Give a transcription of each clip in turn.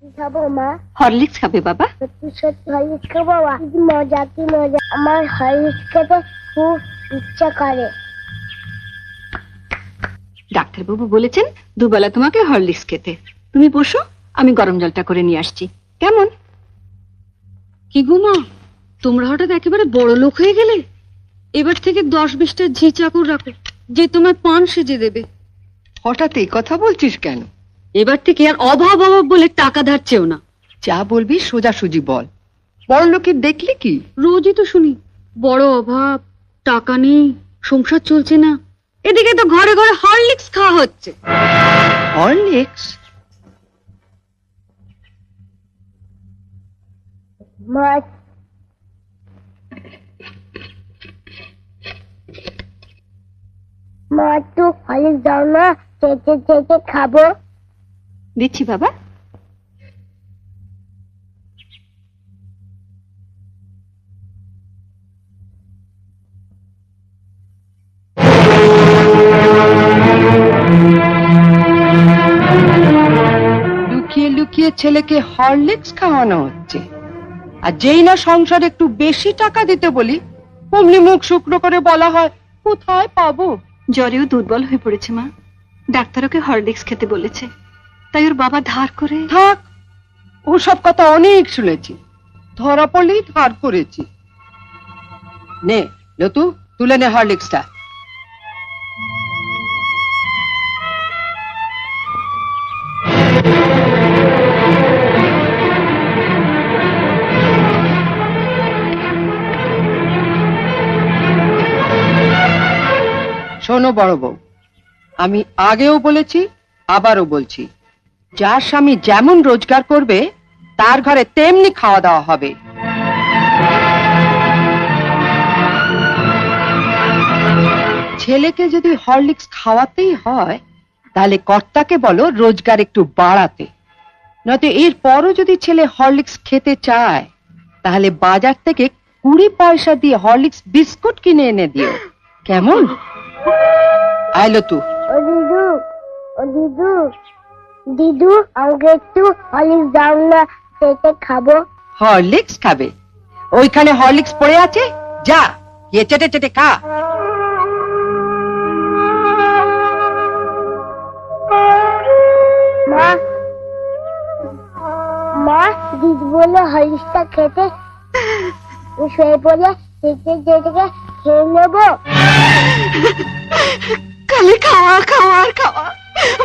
খাবো মা? হরলিক্স খাবে বাবা? সত্যি সত্যি হরলিক্স খাবো বাবা? কি মজা কি মজা! আমার হরলিক্স খেতে খুব ইচ্ছা করে। ডাক্তারবাবু বলেছেন দুবেলা তোমাকে হরলিক্স খেতে। তুমি বসো, আমি গরম জলটা করে নিয়ে আসছি। কেমন? কি গো মা, তোমরা হঠাৎ একেবারে বড় লোক হয়ে গেলে। এবার থেকে 10-20টা ঝি চাকর রাখো, যে তোমায় পান সেজে দেবে। হঠাৎ এই কথা বলছিস কেন? এবার থেকে আর অভাব অভাব বলে টাকা ধার চেও না। যা বলবি সোজাসুজি বল। বড় লোকের দেখলি কি? রোজই তো শুনি বড় অভাব, টাকা নেই, সংসার চলছে না। এদিকে তো ঘরে ঘরে হরলিক্স খাওয়া হচ্ছে। হরলিক্স? মা মা একটু হরলিক্স দাও না, চেটে চেটে খাবো। দিচ্ছি বাবা। লুকিয়ে লুকিয়ে ছেলেকে হরলিক্স খাওয়ানো হচ্ছে, আর যেই না সংসারে একটু বেশি টাকা দিতে বলি অমনি মুখ শুকনো করে বলা হয় কোথায় পাবো। জ্বরেও দুর্বল হয়ে পড়েছে মা, ডাক্তার ওকে হরলিক্স খেতে বলেছে, তাই ওর বাবা ধার করে। থাক, ওসব কথা অনেক শুনেছি, ধরা পড়লেই ধার করেছি। নে লতু, তুলে নে হরলিক্সটা। শোনো বড় বউ, আমি আগেও বলেছি আবারও বলছি, যার স্বামী যেমন রোজগার করবে তার ঘরে তেমনি খাওয়া দাওয়া হবে। ছেলেকে যদি হরলিক্স খাওয়াতেই হয় তাহলে কর্তাকে বলো রোজগার একটু বাড়াতে, নয়তো এর পরও যদি ছেলে হরলিক্স খেতে চায় তাহলে বাজার থেকে 20 পয়সা দিয়ে হরলিক্স বিস্কুট কিনে এনে দিও, কেমন? আইলো তু। ও দিদু, ও দিদু, দিদু আমাকে একটু হরলিক্স দাও না, চেটে খাবো। হরলিক্স খাবে? ওইখানে হরলিক্স পড়ে আছে, যা গিয়ে চেটে চেটে খা। মা, মা দিদি বলে হরলিক্সটা খেতে, শুয়ে পড়ে চেটে চেটে খেয়ে নেবো। খালি খাওয়া খাওয়া আর খাওয়া,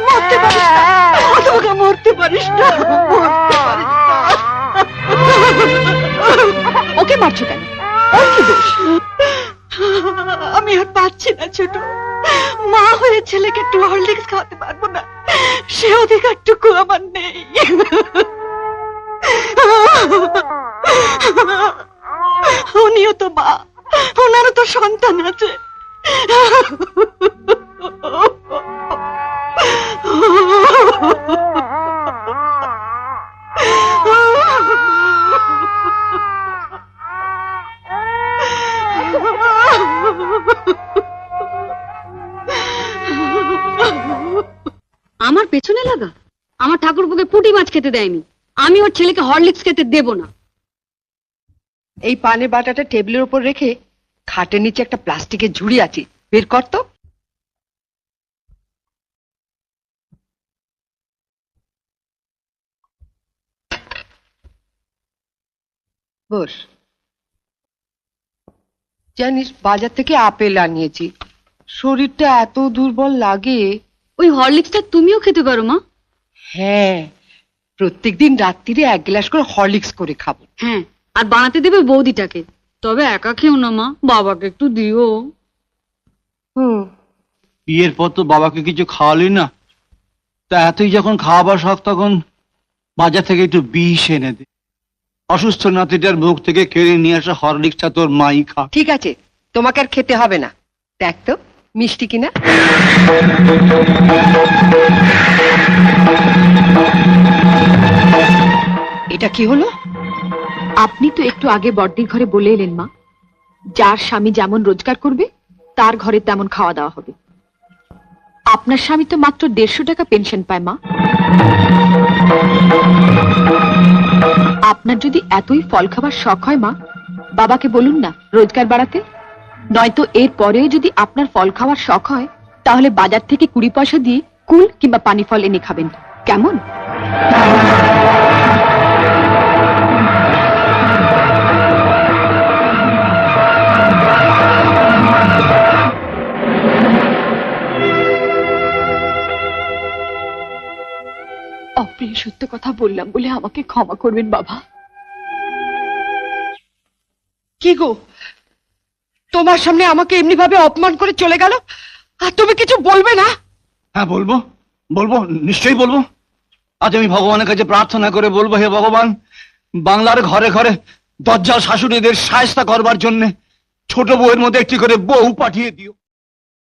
মরতে পারিস না, তোকে মরতে পারিস না, ওকে মারছো কেন? ওর কি দোষ? আমি আর পাচ্ছি না ছোট, মা হয়ে ছেলেকে একটু হরলিক্স খাওয়াতে পারবো না, সে অধিকারটুকু আমার নেই। উনিও তো মা, ওনারও তো সন্তান আছে। আমার পেছনে লাগা? আমার ঠাকুরপুকে পুঁটি মাছ খেতে দেয়নি, আমি ওর ছেলেকে হরলিক্স খেতে দেব না। এই পানের বাটাটা টেবিলের উপর রেখে খাটের নিচে একটা প্লাস্টিকের ঝুড়ি আছে, বের কর তো। বস। জানিস বাজার থেকে আপেল আনিয়েছি, শরীরটা এত দুর্বল লাগে। ওই হরলিক্সটা তুমিও খেতে পারো মা। হ্যাঁ, প্রত্যেকদিন রাত্রিরে 1 গ্লাস করে হরলিক্স করে খাবো। হ্যাঁ, আর বানাতে দেবে বৌদিটাকে। তবে একা খেও না মা, বাবাকে একটু দিও। বিয়ের পর তো বাবাকে কিছু খাওয়ালি না, তা এতই যখন খাওয়াবার শখ তখন বাজার থেকে একটু বিষ এনে দে। অসুস্থ নাতিটার মুখ থেকে কেড়ে নিয়ে আসা হরলিক্সটা তোর মাই খা। ঠিক আছে, তোমাকে আর খেতে হবে না। দেখ তো মিষ্টি কিনা। এটা কি হলো? আপনি তো একটু আগে বড়দির ঘরে বলে এলেন মা, যার স্বামী যেমন রোজগার করবে তার ঘরে তেমন খাওয়া দাওয়া হবে। আপনার স্বামী তো মাত্র 150 টাকা পেনশন পায় মা। এতই ফল খাবার শখ হয় মা, বাবাকে বলুন না রোজগার বাড়াতে। নয়তো এর পরেও যদি আপনার ফল খাওয়ার শখ হয়, তাহলে বাজার থেকে 20 পয়সা দিয়ে কুল কিংবা পানি ফল এনে খাবেন, কেমন? অপ্রিয় সত্য কথা বললাম বলে আমাকে ক্ষমা করবেন বাবা। কি গো, তোমার সামনে আমাকে এমনি ভাবে অপমান করে চলে গেল, আর তুমি কিছু বলবে না? হ্যাঁ বলবো, বলবো, নিশ্চয়ই বলবো। আজ আমি ভগবানের কাছে প্রার্থনা করে বলবো, হে ভগবান, বাংলার ঘরে ঘরে দজ্জাল শাশুড়িদের শায়েস্তা করবার জন্য ছোট বউয়ের মধ্যে একটি করে বউ পাঠিয়ে দিও।